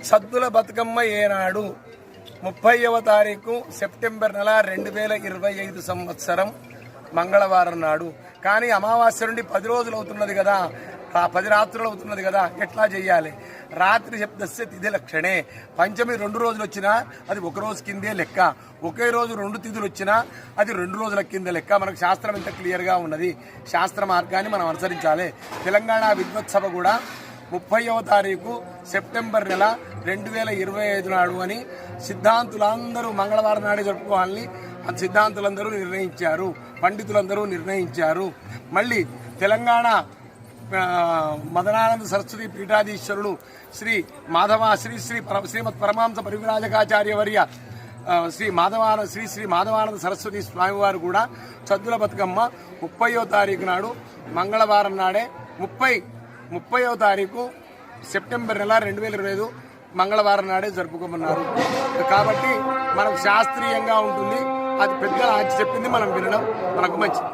సద్దుల బతుకమ్మ ఏనాడు 30వ తారీఖు సెప్టెంబర్ నెల 2025 సంవత్సరం మంగళవారం నాడు. కానీ అమావాస్య నుండి 10 రోజులు అవుతున్నది కదా, 10 రాత్రులు అవుతున్నది కదా, ఎట్లా చేయాలి? రాత్రి శబ్దస్య తిథి లక్షణే. పంచమి 2 రోజులు వచ్చినా అది 1 రోజు కిందే లెక్క, ఒకే రోజు 2 తిథులు వచ్చినా అది 2 రోజుల కింద లెక్క. మనకు శాస్త్రం ఎంత క్లియర్గా ఉన్నది. శాస్త్ర మార్గాన్ని మనం అనుసరించాలి. తెలంగాణ విద్వత్ సభ కూడా 30వ తారీఖు సెప్టెంబర్ నెల 2025 నాడు అని సిద్ధాంతులందరూ మంగళవారం నాడే జరుపుకోవాలని సిద్ధాంతులందరూ నిర్ణయించారు, పండితులందరూ నిర్ణయించారు. మళ్ళీ తెలంగాణ మదనానంద సరస్వతి పీఠాధీశ్వరులు శ్రీ శ్రీమత్ పరమాంస పరివిరాజకాచార్యవర్య శ్రీ మాధవానంద సరస్వతి స్వామివారు కూడా సద్దుల బతుకమ్మ 30వ తారీఖు నాడు మంగళవారం నాడే 30వ తారీఖు సెప్టెంబర్ నెల 2025 మంగళవారం నాడే జరుపుకోమన్నారు. కాబట్టి మనకు శాస్త్రీయంగా ఉంటుంది. అది పెద్దలు చెప్పింది మనం వినడం మనకు మంచిది.